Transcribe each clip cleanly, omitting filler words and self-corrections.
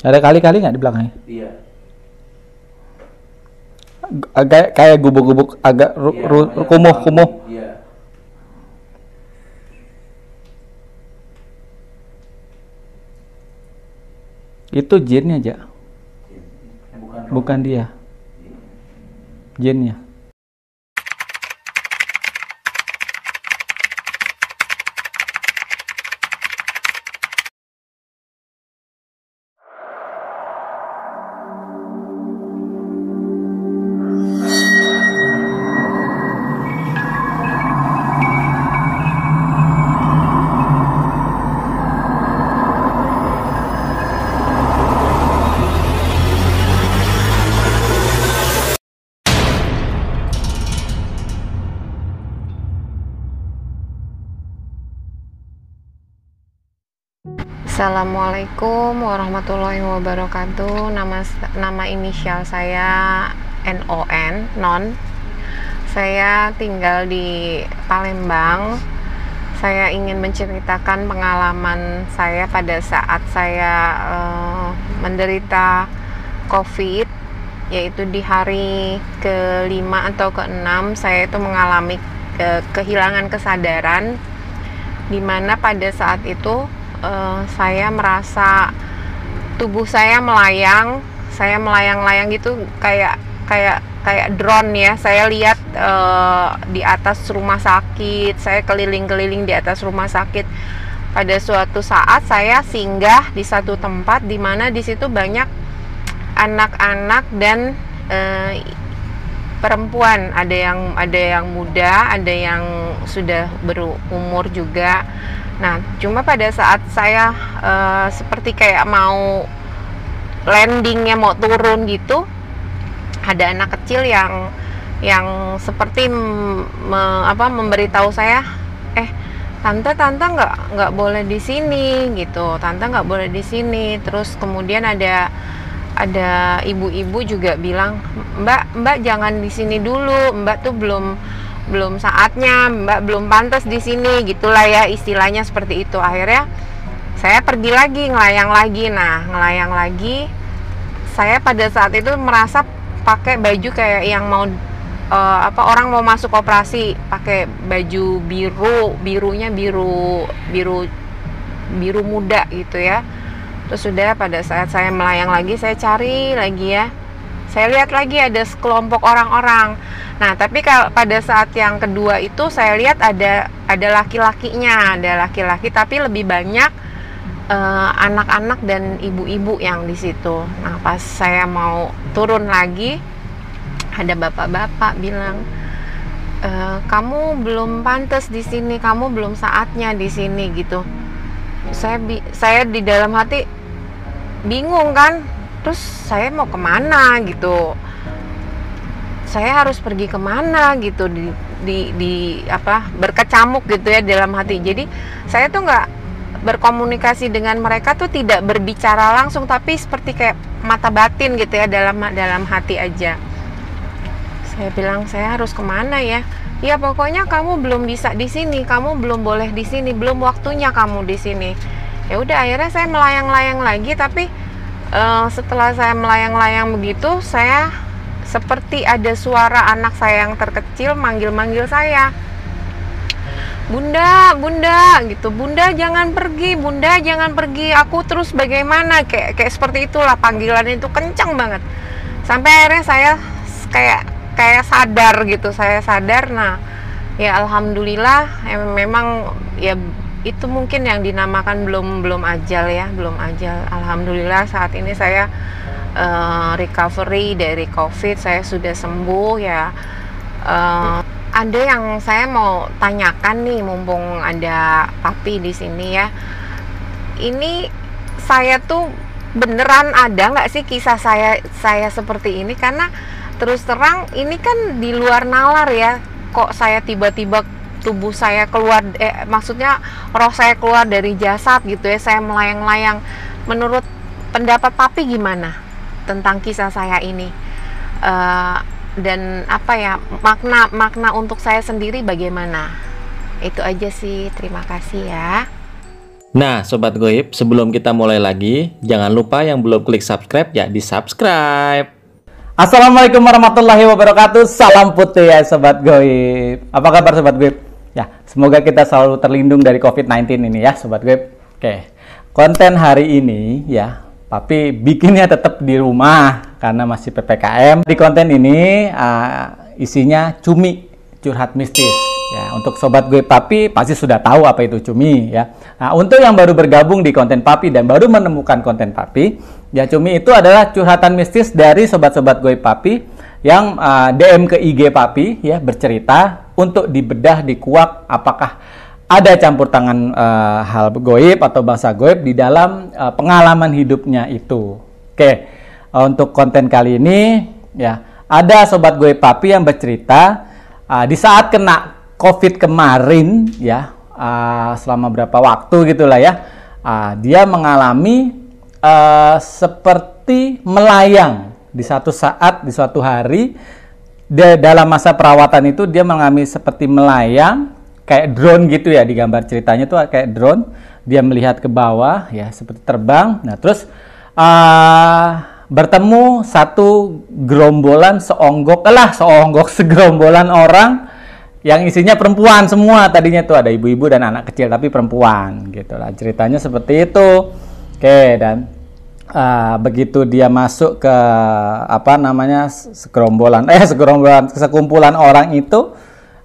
Ada kali-kali nggak di belakangnya? Iya. Agak kayak gubuk-gubuk, agak Iya, kumuh-kumuh. Iya. Itu jinnya aja, Bukan roh. bukan dia. Jinnya. Assalamualaikum warahmatullahi wabarakatuh. Nama inisial saya NON, Non. Saya tinggal di Palembang. Saya ingin menceritakan pengalaman saya pada saat saya menderita COVID, yaitu di hari ke-5 atau ke-6 saya itu mengalami kehilangan kesadaran, dimana pada saat itu saya merasa tubuh saya melayang-layang gitu, kayak drone ya. Saya lihat di atas rumah sakit, saya keliling-keliling di atas rumah sakit. Pada suatu saat saya singgah di satu tempat di mana di situ banyak anak-anak dan perempuan, ada yang muda, ada yang sudah berumur juga. Nah, cuma pada saat saya seperti kayak mau landingnya, mau turun gitu, ada anak kecil yang seperti memberitahu saya, tante nggak boleh di sini gitu, tante nggak boleh di sini. Terus kemudian ada ibu-ibu juga bilang, mbak jangan di sini dulu, mbak tuh belum saatnya, mbak belum pantas di sini, gitulah ya, istilahnya seperti itu. Akhirnya saya pergi lagi, ngelayang lagi. Saya pada saat itu merasa pakai baju kayak yang mau orang mau masuk operasi, pakai baju birunya biru muda gitu ya. Terus sudah, pada saat saya melayang lagi, saya cari lagi ya, saya lihat lagi ada sekelompok orang-orang. Nah, tapi pada saat yang kedua itu saya lihat ada laki-lakinya, ada laki-laki, tapi lebih banyak anak-anak dan ibu-ibu yang di situ. Nah, pas saya mau turun lagi, ada bapak-bapak bilang, kamu belum pantas di sini, kamu belum saatnya di sini gitu. Saya di dalam hati bingung kan, terus saya mau kemana gitu, saya harus pergi kemana gitu, berkecamuk gitu ya dalam hati. Jadi saya tuh nggak berkomunikasi dengan mereka, tuh tidak berbicara langsung, tapi seperti kayak mata batin gitu ya, dalam hati aja. Saya bilang, saya harus kemana ya? Ya pokoknya kamu belum bisa di sini, kamu belum boleh di sini, belum waktunya kamu di sini. Ya udah, akhirnya saya melayang-layang lagi, tapi setelah saya melayang-layang begitu, saya seperti ada suara anak saya yang terkecil manggil-manggil saya, Bunda gitu, Bunda jangan pergi, aku terus bagaimana, kayak seperti itulah, panggilan itu kencang banget. Sampai akhirnya saya kayak sadar gitu, saya sadar. Nah, ya alhamdulillah, memang ya itu mungkin yang dinamakan belum ajal ya, belum ajal. Alhamdulillah saat ini saya recovery dari COVID, saya sudah sembuh ya. Ada yang saya mau tanyakan nih, mumpung ada Papi di sini ya. Ini saya tuh beneran ada nggak sih kisah saya seperti ini? Karena terus terang ini kan di luar nalar ya. Kok saya tiba-tiba tubuh saya keluar, maksudnya roh saya keluar dari jasad gitu ya. Saya melayang-layang. Menurut pendapat Papi gimana tentang kisah saya ini? Dan apa ya, makna untuk saya sendiri bagaimana? Itu aja sih, terima kasih ya. Nah, Sobat Goib, sebelum kita mulai lagi, jangan lupa yang belum klik subscribe ya di-subscribe. Assalamualaikum warahmatullahi wabarakatuh. Salam putih ya Sobat Goib. Apa kabar Sobat Goib? Ya, semoga kita selalu terlindung dari COVID-19 ini ya Sobat Goib. Oke, konten hari ini ya, Papi bikinnya tetap di rumah karena masih PPKM. Di konten ini isinya cumi, curhat mistis. Ya, untuk Sobat Goib Papi pasti sudah tahu apa itu cumi ya. Nah, untuk yang baru bergabung di konten Papi dan baru menemukan konten Papi, ya cumi itu adalah curhatan mistis dari sobat-sobat Goib Papi yang DM ke IG Papi ya, bercerita untuk dibedah, dikuak apakah ada campur tangan hal goib atau bahasa goib di dalam pengalaman hidupnya itu. Oke, untuk konten kali ini ya, ada sobat Goib Papi yang bercerita di saat kena COVID kemarin ya, selama berapa waktu gitulah ya, dia mengalami seperti melayang di satu saat, di suatu hari dalam masa perawatan itu dia mengalami seperti melayang kayak drone gitu ya, di gambar ceritanya tuh kayak drone, dia melihat ke bawah ya seperti terbang. Nah terus bertemu satu gerombolan segerombolan orang yang isinya perempuan semua. Tadinya tuh ada ibu-ibu dan anak kecil tapi perempuan gitu lah, ceritanya seperti itu. Oke, dan begitu dia masuk ke sekumpulan orang itu,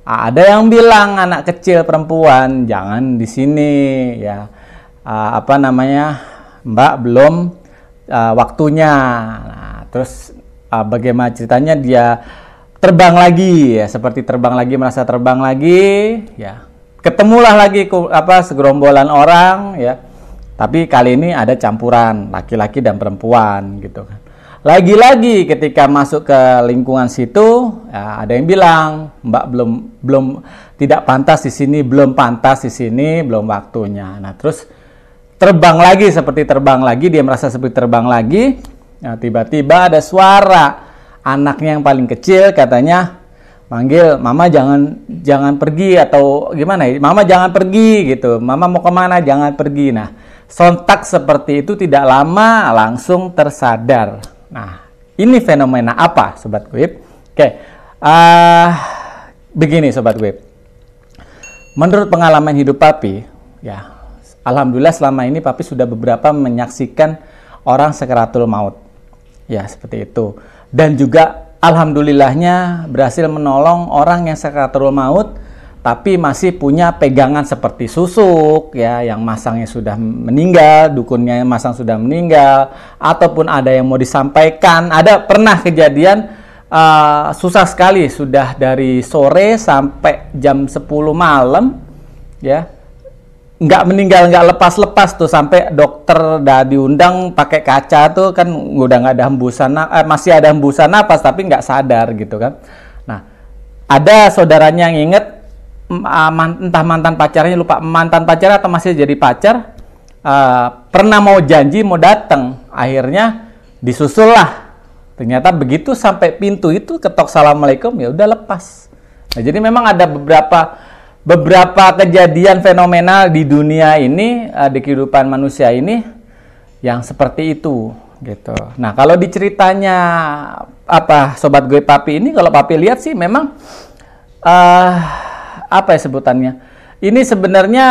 ada yang bilang anak kecil perempuan jangan di sini ya, Mbak belum waktunya. Nah, terus bagaimana ceritanya dia terbang lagi ya, seperti terbang lagi, merasa terbang lagi ya, ketemulah lagi segerombolan orang ya, tapi kali ini ada campuran laki-laki dan perempuan gitu kan. Lagi-lagi ketika masuk ke lingkungan situ ya, ada yang bilang Mbak belum tidak pantas di sini, belum pantas di sini, belum waktunya. Nah terus terbang lagi, seperti terbang lagi, dia merasa seperti terbang lagi. Nah tiba-tiba ada suara anaknya yang paling kecil katanya manggil, mama jangan pergi, atau gimana ya, mama jangan pergi gitu, mama mau kemana, jangan pergi. Nah sontak seperti itu, tidak lama langsung tersadar. Nah ini fenomena apa Sobat Goib? Oke, begini Sobat Goib, menurut pengalaman hidup Papi ya, alhamdulillah selama ini Papi sudah beberapa menyaksikan orang sakaratul maut ya, seperti itu. Dan juga alhamdulillahnya berhasil menolong orang yang sakaratul maut tapi masih punya pegangan seperti susuk ya, yang masangnya sudah meninggal, dukunnya yang masang sudah meninggal, ataupun ada yang mau disampaikan. Ada pernah kejadian susah sekali, sudah dari sore sampai jam 10 malam ya, nggak meninggal, nggak lepas-lepas tuh, sampai dokter udah diundang pakai kaca tuh kan, udah nggak ada hembusan, masih ada hembusan napas tapi nggak sadar gitu kan. Nah ada saudaranya yang inget, entah mantan pacarnya, lupa mantan pacar atau masih jadi pacar, pernah mau janji mau datang, akhirnya disusul lah. Ternyata begitu sampai pintu itu ketok assalamualaikum, ya udah lepas. Nah jadi memang ada beberapa kejadian fenomenal di dunia ini, di kehidupan manusia ini yang seperti itu gitu. Nah kalau diceritanya Sobat Goib Papi ini, kalau Papi lihat sih memang apa ya sebutannya, ini sebenarnya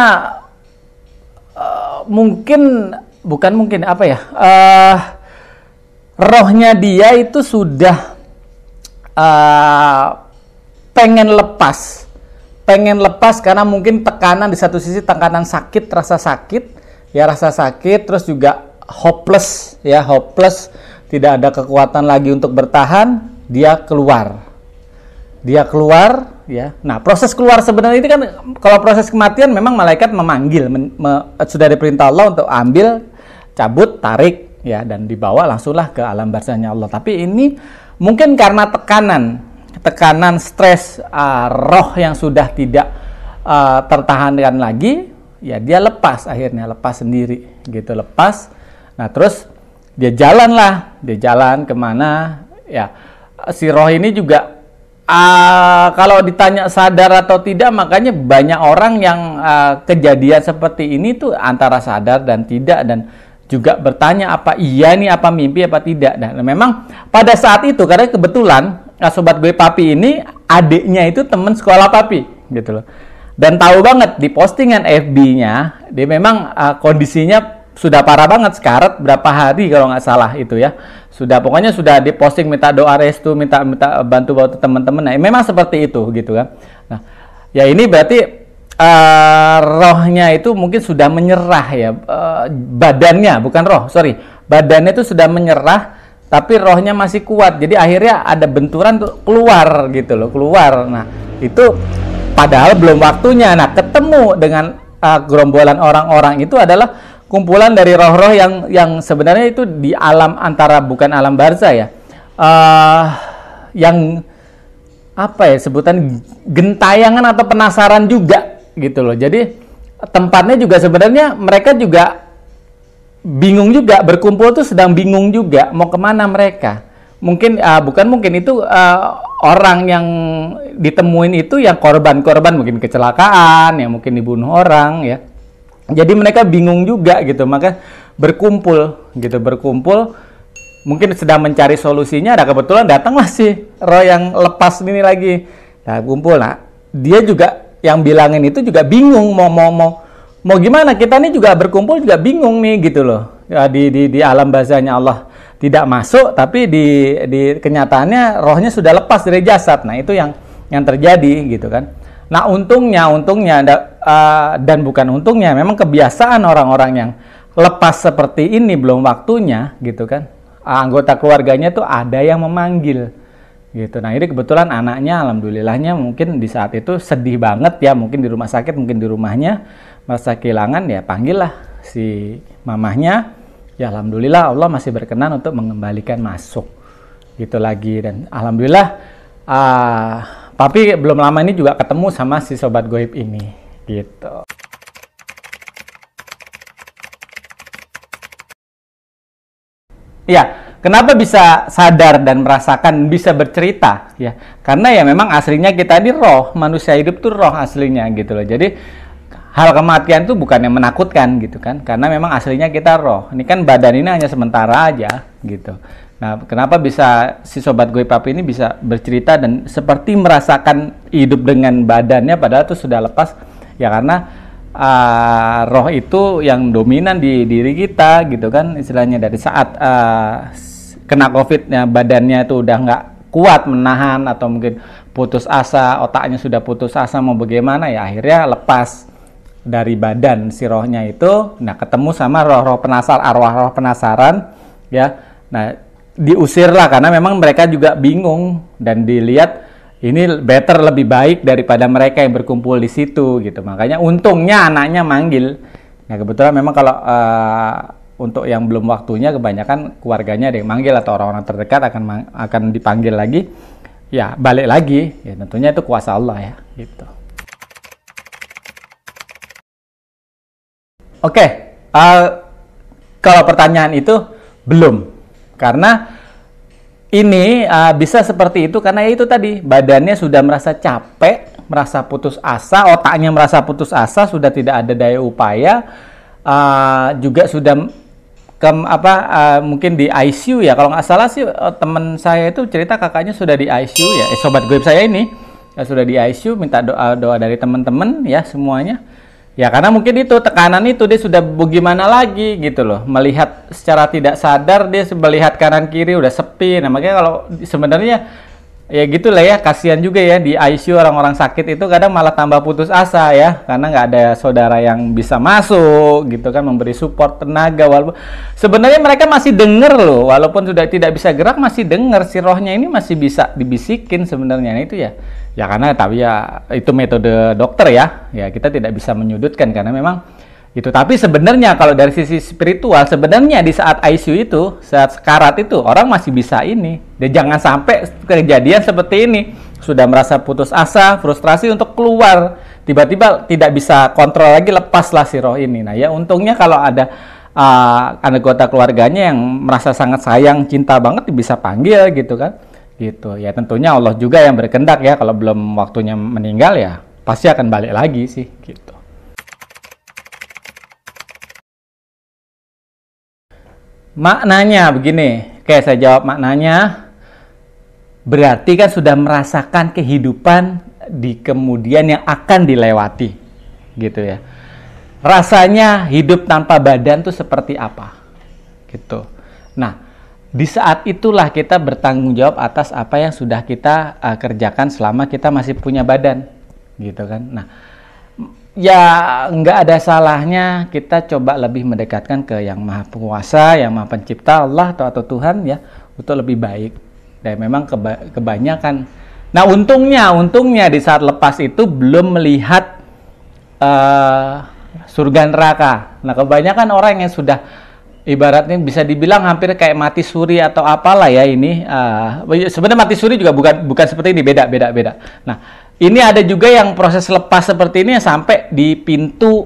rohnya dia itu sudah pengen lepas karena mungkin tekanan, di satu sisi tekanan sakit, rasa sakit, terus juga hopeless, tidak ada kekuatan lagi untuk bertahan, dia keluar ya. Nah proses keluar sebenarnya ini kan, kalau proses kematian memang malaikat memanggil, sudah diperintah Allah untuk ambil, cabut, tarik ya, dan dibawa langsunglah ke alam barzahnya Allah. Tapi ini mungkin karena tekanan stres, roh yang sudah tidak tertahankan lagi ya, dia akhirnya lepas sendiri gitu, lepas. Nah terus dia jalan kemana ya, si roh ini juga kalau ditanya sadar atau tidak, makanya banyak orang yang kejadian seperti ini tuh antara sadar dan tidak, dan juga bertanya apa iya nih, apa mimpi apa tidak. Dan memang pada saat itu karena kebetulan sobat gue Papi ini adiknya itu teman sekolah Papi gitu loh. Dan tahu banget di postingan FB-nya dia memang kondisinya sudah parah banget, sekarat berapa hari kalau nggak salah itu ya. Sudah pokoknya sudah diposting minta doa restu, minta bantu teman-teman. Nah, memang seperti itu gitu kan. Nah, ya ini berarti rohnya itu mungkin sudah menyerah ya, badannya bukan roh, sorry, badannya itu sudah menyerah, tapi rohnya masih kuat. Jadi akhirnya ada benturan tuh keluar gitu loh, keluar. Nah itu padahal belum waktunya. Nah ketemu dengan gerombolan orang-orang itu adalah kumpulan dari roh-roh yang sebenarnya itu di alam antara, bukan alam barzah ya, yang apa ya sebutan, gentayangan atau penasaran juga gitu loh. Jadi tempatnya juga sebenarnya mereka juga bingung juga, berkumpul tuh sedang bingung juga mau kemana mereka. Mungkin bukan mungkin itu orang yang ditemuin itu yang korban mungkin kecelakaan ya, mungkin dibunuh orang ya. Jadi mereka bingung juga gitu, maka berkumpul mungkin sedang mencari solusinya. Ada kebetulan datanglah si roh yang lepas ini lagi. Nah kumpul, nah dia juga yang bilangin itu juga bingung mau gimana. Kita nih juga berkumpul juga bingung nih gitu loh. Ya, di alam bazahnya Allah tidak masuk, tapi di kenyataannya rohnya sudah lepas dari jasad. Nah itu yang terjadi gitu kan. Nah untungnya dan bukan untungnya, memang kebiasaan orang-orang yang lepas seperti ini belum waktunya gitu kan. Anggota keluarganya tuh ada yang memanggil gitu. Nah ini kebetulan anaknya alhamdulillahnya mungkin di saat itu sedih banget ya, mungkin di rumah sakit, mungkin di rumahnya merasa kehilangan, ya panggillah si mamahnya. Ya alhamdulillah Allah masih berkenan untuk mengembalikan masuk gitu lagi. Dan alhamdulillah Papi belum lama ini juga ketemu sama si sobat goib ini gitu. Ya, kenapa bisa sadar dan merasakan, bisa bercerita ya? Karena ya memang aslinya kita ini roh, manusia hidup tuh roh aslinya gitu loh. Jadi hal kematian tuh bukan yang menakutkan gitu kan? Karena memang aslinya kita roh. Ini kan badan ini hanya sementara aja gitu. Nah, kenapa bisa si sobat goib Papi ini bisa bercerita dan seperti merasakan hidup dengan badannya padahal itu sudah lepas? Ya karena roh itu yang dominan di diri kita gitu kan, istilahnya dari saat kena COVID-nya badannya itu udah nggak kuat menahan atau mungkin putus asa, otaknya sudah putus asa mau bagaimana, ya akhirnya lepas dari badan si rohnya itu. Nah ketemu sama roh-roh penasaran, arwah-arwah penasaran ya. Nah diusirlah karena memang mereka juga bingung dan dilihat ini better, lebih baik daripada mereka yang berkumpul di situ gitu. Makanya untungnya anaknya manggil. Nah kebetulan memang kalau untuk yang belum waktunya kebanyakan keluarganya ada yang manggil atau orang-orang terdekat akan dipanggil lagi. Ya balik lagi. Ya tentunya itu kuasa Allah ya gitu. Oke, kalau pertanyaan itu belum. Karena ini bisa seperti itu karena itu tadi badannya sudah merasa capek, merasa putus asa, otaknya merasa putus asa, sudah tidak ada daya upaya, juga sudah mungkin di ICU ya. Kalau nggak salah sih teman saya itu cerita kakaknya sudah di ICU ya. Sobat goib saya ini sudah di ICU, minta doa dari teman-teman ya semuanya. Ya karena mungkin itu tekanan itu dia sudah bagaimana lagi gitu loh, melihat secara tidak sadar dia melihat kanan kiri udah sepi. Nah makanya kalau sebenarnya ya gitulah ya, kasihan juga ya di ICU orang-orang sakit itu kadang malah tambah putus asa ya, karena nggak ada saudara yang bisa masuk gitu kan, memberi support tenaga. Walaupun sebenarnya mereka masih dengar loh, walaupun sudah tidak bisa gerak masih dengar, si rohnya ini masih bisa dibisikin sebenarnya. Nah, itu ya karena tapi ya itu metode dokter ya kita tidak bisa menyudutkan karena memang itu. Tapi sebenarnya kalau dari sisi spiritual sebenarnya di saat ICU itu, saat sekarat itu orang masih bisa ini. Dan jangan sampai kejadian seperti ini, sudah merasa putus asa, frustrasi untuk keluar, tiba-tiba tidak bisa kontrol lagi, lepaslah si roh ini. Nah ya untungnya kalau ada anggota keluarganya yang merasa sangat sayang, cinta banget bisa panggil gitu kan. gitu. Ya tentunya Allah juga yang berkehendak ya, kalau belum waktunya meninggal ya pasti akan balik lagi sih gitu. Maknanya begini, oke saya jawab maknanya. Berarti kan sudah merasakan kehidupan di kemudian yang akan dilewati, gitu ya. Rasanya hidup tanpa badan tuh seperti apa, gitu. Nah, di saat itulah kita bertanggung jawab atas apa yang sudah kita kerjakan selama kita masih punya badan, gitu kan. Nah, ya nggak ada salahnya kita coba lebih mendekatkan ke yang maha penguasa, yang maha pencipta, Allah atau Tuhan ya, untuk lebih baik. Dan memang kebanyakan, nah untungnya di saat lepas itu belum melihat surga neraka. Nah kebanyakan orang yang sudah ibaratnya bisa dibilang hampir kayak mati suri atau apalah ya ini, sebenarnya mati suri juga bukan seperti ini, beda. Nah ini ada juga yang proses lepas seperti ini sampai di pintu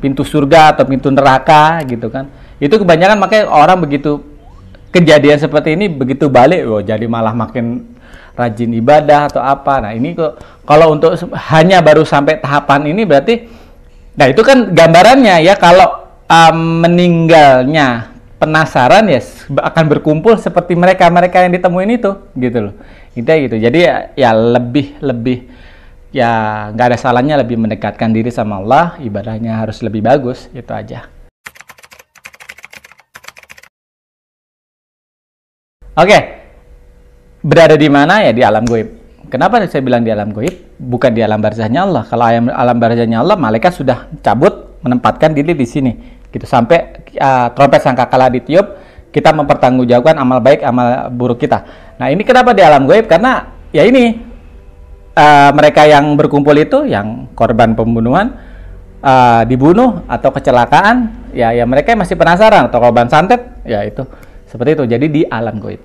pintu surga atau pintu neraka gitu kan. Itu kebanyakan makanya orang begitu kejadian seperti ini begitu balik, jadi malah makin rajin ibadah atau apa. Nah ini kok kalau untuk hanya baru sampai tahapan ini berarti, nah itu kan gambarannya ya, kalau meninggalnya penasaran ya akan berkumpul seperti mereka yang ditemuin itu gitu loh. Gitu. Jadi ya lebih ya nggak ada salahnya lebih mendekatkan diri sama Allah, ibadahnya harus lebih bagus, itu aja. Oke, berada di mana ya? Di alam goib. Kenapa saya bilang di alam goib? Bukan di alam barzahnya Allah. Kalau alam barzahnya Allah, malaikat sudah cabut menempatkan diri di sini, gitu sampai trompet sangkakala ditiup, kita mempertanggungjawabkan amal baik, amal buruk kita. Nah ini kenapa di alam goib? Karena ya ini mereka yang berkumpul itu, yang korban pembunuhan, dibunuh atau kecelakaan, ya mereka masih penasaran, atau korban santet, ya itu. Seperti itu, jadi di alam goib.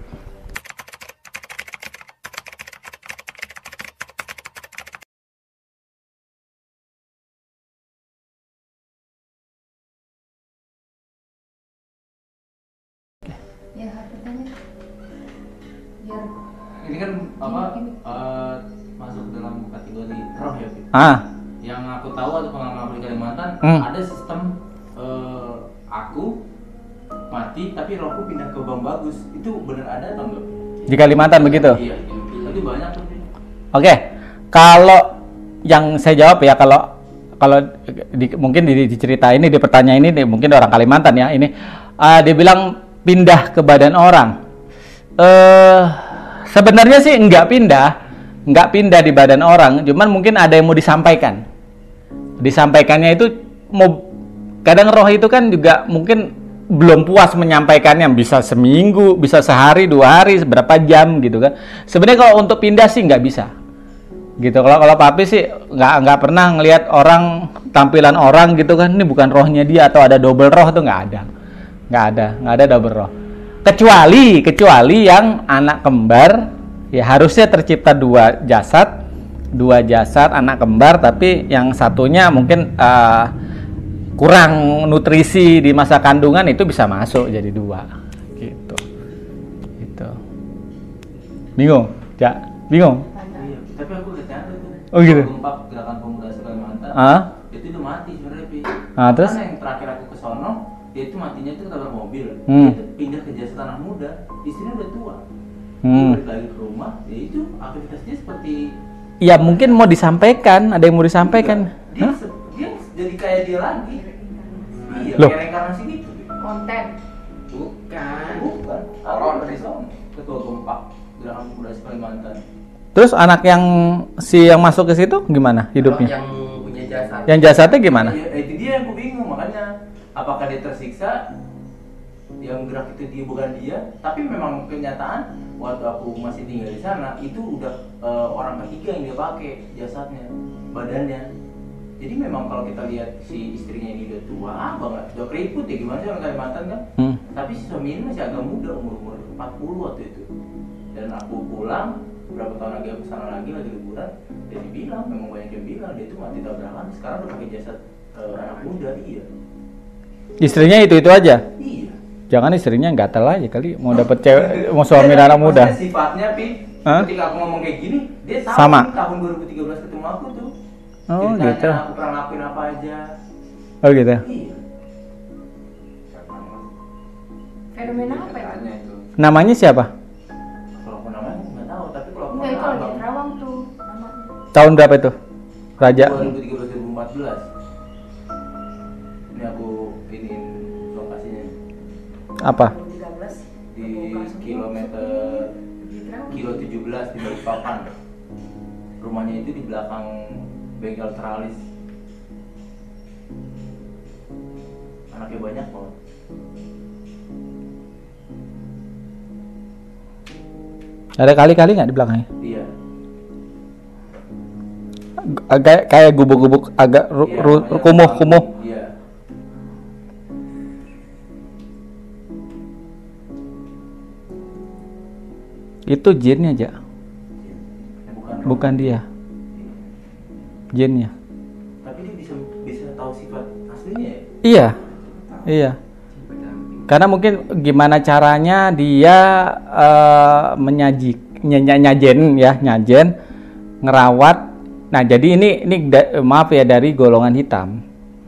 Ya, harganya biar Ini kan masuk dalam kategori roh ya, Pi? Yang aku tahu atau pengalaman di Kalimantan, ada sistem aku mati tapi rohku pindah ke Bang Bagus. Itu benar ada atau enggak? Di Kalimantan begitu? Iya, itu banyak tuh. Oke, kalau yang saya jawab ya, kalau mungkin dicerita ini, di pertanyaan ini mungkin orang Kalimantan ya, ini dia bilang pindah ke badan orang. Sebenarnya sih nggak pindah di badan orang, cuman mungkin ada yang mau disampaikan. Disampaikannya itu kadang roh itu kan juga mungkin belum puas menyampaikannya, bisa seminggu, bisa sehari, 2 hari, berapa jam gitu kan. Sebenarnya kalau untuk pindah sih nggak bisa, gitu. Kalau Papi sih nggak pernah ngelihat orang, tampilan orang gitu kan, ini bukan rohnya dia atau ada double roh tuh nggak ada double roh. Kecuali yang anak kembar, ya harusnya tercipta dua jasad anak kembar, tapi yang satunya mungkin kurang nutrisi di masa kandungan, itu bisa masuk jadi 2 gitu. Bingung? Bingung? Iya, tapi aku udah nyata tuh. Oh gitu. Gempa Gerakan Pemuda Kalimantan. Itu udah mati sebenarnya, Pi. Terus? Karena yang terakhir aku ke sono, dia itu matinya itu ketabrak mobil. Dia itu pindah ke jasad anak muda, istrinya udah tua. Dia balik lagi ke rumah, ya itu aktivitasnya seperti, ya mungkin mau disampaikan, ada yang mau disampaikan. dia jadi kayak dia lagi. Iya, Loh. kayak reinkarnasi gitu. konten. Bukan. Aron dari sono, ketua Gempa Gerakan Pemuda Kalimantan. Terus anak yang masuk ke situ gimana hidupnya? Yang punya jasad. Yang jasadnya gimana? Iya, itu dia yang aku bingung, makanya apakah dia tersiksa, yang gerak itu dia bukan dia, tapi memang kenyataan waktu aku masih tinggal di sana itu udah orang ketiga yang dia pakai jasadnya, badannya. Jadi memang kalau kita lihat si istrinya ini udah tua banget, udah keriput ya, gimana sih orang Kalimantan kan? Tapi si suami ini masih agak muda, umur 40 waktu itu. Dan aku pulang beberapa tahun lagi, aku sana lagi liburan, dia dibilang, memang banyak yang bilang dia itu mati tabrakan, sekarang udah pakai jasad anak muda. Iya. Istrinya itu aja? Iya. Jangan istrinya gatal aja kali mau dapet cewek, mau suami anak muda. Maksudnya sifatnya, Pi, Hah? ketika aku ngomong kayak gini, dia tahu Sama. nih, tahun 2013 ketemu aku tuh. Oh, Ceritanya gitu. aku pernah ngelakuin apa aja. Oh gitu. Iya. Fenomena apa itu? Ceritanya itu. Namanya siapa? Kalau aku namanya nggak tahu, tapi kalau aku Enggak, itu lagi abang. terawang tuh namanya. Tahun berapa itu? Raja. 2013 2014. Ini aku iniin lokasinya Apa? 2013 di kilometer kilo 17 di Balikpapan. Rumahnya itu di belakang bengkel teralis. Anaknya banyak kok. Ada kali-kali nggak di belakangnya? Iya. Agak kayak gubuk-gubuk, agak Iya, banyak kumuh-kumuh. Iya. Itu jinnya aja, Bukan. bukan dia. Jinnya. Tapi dia bisa tahu sifat aslinya ya? Iya, iya. Karena mungkin gimana caranya dia nyajen, ngerawat. Nah, jadi maaf ya, dari golongan hitam.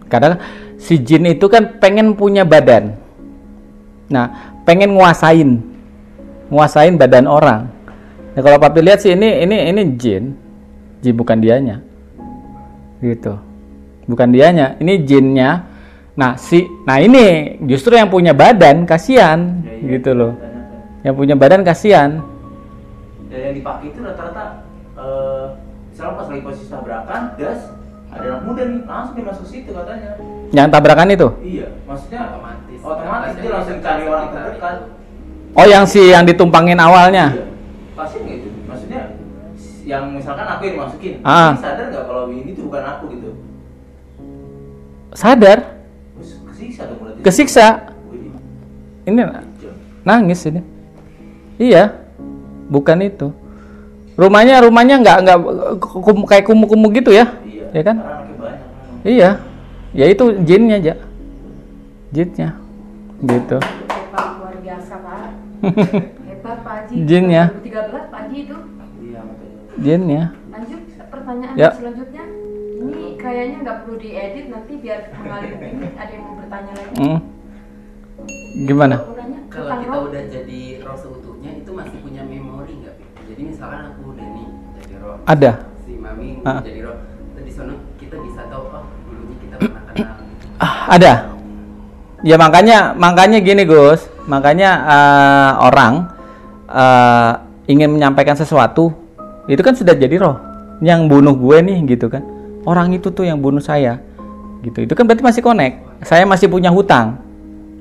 Kadang si jin itu kan pengen punya badan. Nah, pengen nguasain badan orang. Nah, kalau papi lihat sih ini jin bukan dianya. Gitu. Bukan dianya, ini jinnya. Nah, ini justru yang punya badan kasihan, Iya, gitu loh. banyak. Yang punya badan kasihan. Dan yang dipakai itu rata-rata misalnya pas lagi posisi tabrakan, das ada anak muda nih, langsung dia masuk situ katanya. Yang tabrakan itu. Iya, maksudnya otomatis dia langsung cari orang terdekat. Oh, yang ditumpangin awalnya. Iya, pasti nggak itu. Maksudnya yang misalkan aku yang dimasukin, Ah. ini sadar nggak kalau ini tuh bukan aku gitu? Sadar, Terus kesiksa dong berarti. kesiksa. Wih, Ini kejam. nangis ini. Iya. Bukan itu. Rumahnya nggak kayak kumuh-kumuh gitu ya. Iya. Ya kan? Karena anaknya banyak. Memang. Iya. Ya itu jinnya aja. Jinnya. Gitu. Hebat, luar biasa Pak. Hebat Pak Haji. Jinnya. 2013 Pak Haji itu. Iya, makanya. Jinnya. Lanjut pertanyaan Ya. selanjutnya. Ini kayaknya nggak perlu diedit, nanti biar mengalir ini ada yang mau bertanya lagi. Gimana? Mau nanya Kalau tentang kita roh. udah jadi roh seutuhnya itu masih punya memori nggak? Pi? Jadi misalkan aku udah nih jadi roh, Ada. si mami Ah. jadi roh, terus di sana kita bisa tahu oh dulunya kita pernah kenal. Ada. Ya makanya gini Gus, makanya orang ingin menyampaikan sesuatu, itu kan sudah jadi roh yang bunuh gue nih gitu kan. Orang itu tuh yang bunuh saya, gitu. Itu kan berarti masih connect. Saya masih punya hutang,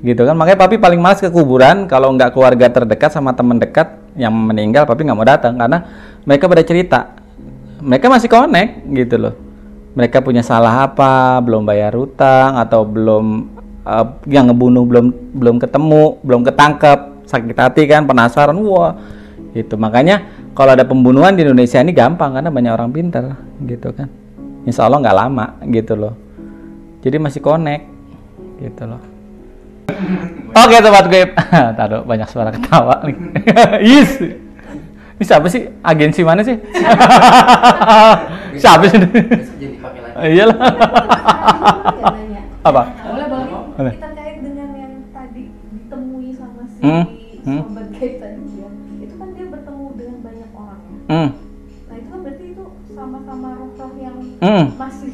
gitu kan. Makanya papi paling malas ke kuburan kalau nggak keluarga terdekat sama teman dekat yang meninggal, papi nggak mau datang karena mereka pada cerita, mereka masih connect, gitu loh. Mereka punya salah apa, belum bayar hutang atau belum yang ngebunuh belum ketemu, belum ketangkep, sakit hati kan, penasaran, wah, gitu. Makanya kalau ada pembunuhan di Indonesia ini gampang karena banyak orang pintar, gitu kan. Insya Allah nggak lama, gitu loh. Jadi masih connect, gitu loh. Oke sobat gue, taruh banyak suara ketawa nih. Yes. Ini siapa sih? Agensi mana sih? Siapa sih? Besok jadi pakai lagi. Iyalah. Ya, nanya. Apa? Boleh, boleh. Boleh. Kita kait dengan yang tadi ditemui sama si sobat gaib tadi ya. Itu kan dia bertemu dengan banyak orang ya. Nah itu kan berarti itu sama-sama roh-roh yang masih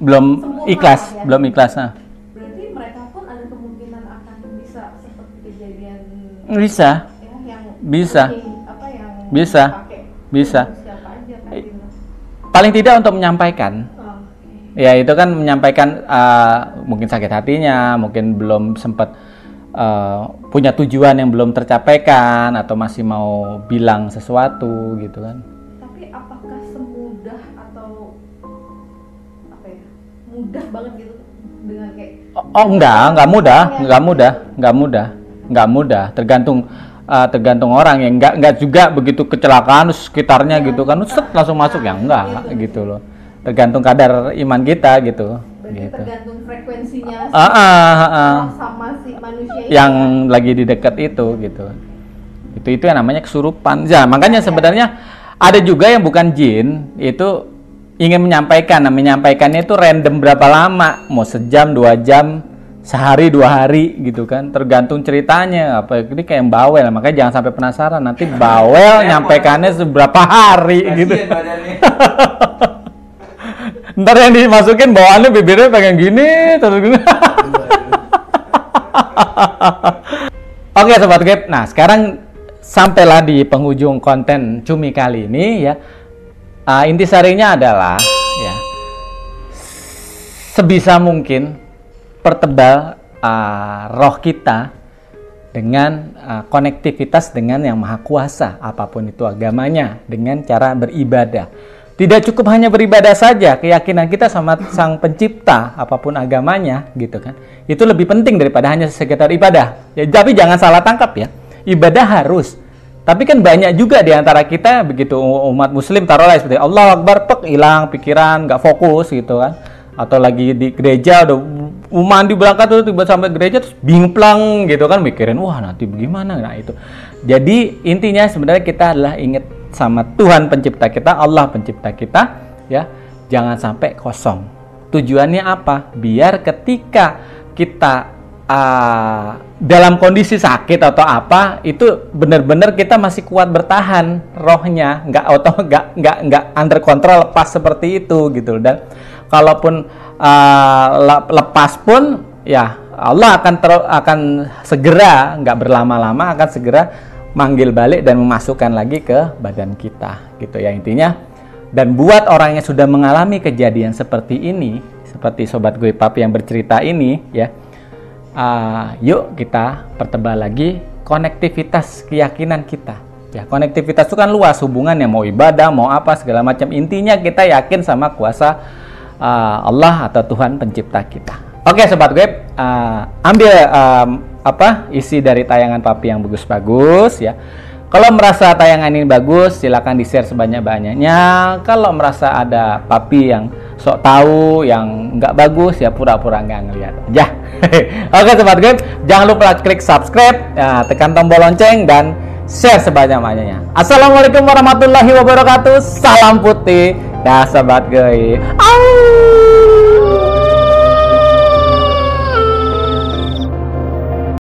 Belum sempurna ikhlas, ya. belum ikhlas. Nah. Berarti mereka pun ada kemungkinan akan bisa seperti kejadian Bisa, ya, yang Bisa. apa yang Bisa. dipakai Bisa. siapa aja kan gitu. paling tidak untuk menyampaikan. Oh, oke. Ya itu kan menyampaikan mungkin sakit hatinya, mungkin belum sempat punya tujuan yang belum tercapaikan atau masih mau bilang sesuatu gitu kan. Tapi apakah semudah atau apa ya, mudah banget gitu dengan kayak Oh enggak mudah, tergantung orang ya, enggak juga begitu kecelakaan terus sekitarnya gitu kan, set langsung masuk ya enggak gitu loh. Tergantung kadar iman kita gitu. berarti Gitu. tergantung frekuensinya Ah. sama si manusia yang lagi di dekat itu gitu. Itu yang namanya kesurupan. Ya, makanya sebenarnya ada juga yang bukan jin, itu ingin menyampaikan. Nah, menyampaikannya itu random berapa lama, mau sejam, 2 jam, sehari, 2 hari gitu kan, tergantung ceritanya. Apa ini kayak yang bawel, makanya jangan sampai penasaran nanti bawel nyampaikannya seberapa hari gitu. Ntar yang dimasukin bawaannya bibirnya pengen gini terus gini. Oke Sobat Gaib, nah sekarang sampailah di penghujung konten Cumi kali ini ya. Intisarinya adalah ya, sebisa mungkin pertebal roh kita dengan konektivitas dengan Yang Maha Kuasa, apapun itu agamanya, dengan cara beribadah. Tidak cukup hanya beribadah saja, keyakinan kita sama Sang Pencipta, apapun agamanya, gitu kan. Itu lebih penting daripada hanya sekedar ibadah. Ya, tapi jangan salah tangkap ya. Ibadah harus. Tapi kan banyak juga di antara kita begitu umat muslim taruhlah seperti Allah Akbar, hilang pikiran, nggak fokus gitu kan. Atau lagi di gereja udah mandi berangkat tuh tiba sampai gereja terus bingplang gitu kan, mikirin wah nanti bagaimana. Nah itu. Jadi intinya sebenarnya kita adalah ingat sama Tuhan pencipta kita, Allah pencipta kita ya. Jangan sampai kosong. Tujuannya apa? Biar ketika kita dalam kondisi sakit atau apa itu benar-benar kita masih kuat bertahan, rohnya nggak under control, lepas seperti itu gitu. Dan kalaupun lepas pun ya Allah akan segera, nggak berlama-lama, akan segera manggil balik dan memasukkan lagi ke badan kita gitu ya intinya. Dan buat orang yang sudah mengalami kejadian seperti ini, seperti Sobat Gaib Papi yang bercerita ini ya, yuk kita pertebal lagi konektivitas keyakinan kita ya. Konektivitas itu kan luas hubungannya, mau ibadah mau apa segala macam, intinya kita yakin sama kuasa Allah atau Tuhan pencipta kita. Oke Sobat Gaib, ambil isi dari tayangan Papi yang bagus-bagus ya. Kalau merasa tayangan ini bagus, silakan di-share sebanyak-banyaknya. Kalau merasa ada Papi yang sok tahu, yang nggak bagus, ya pura-pura nggak ngeliat aja. Oke Sobat Gaib, jangan lupa klik subscribe, tekan tombol lonceng, dan share sebanyak-banyaknya. Assalamualaikum warahmatullahi wabarakatuh. Salam putih, dah Sobat Gaib.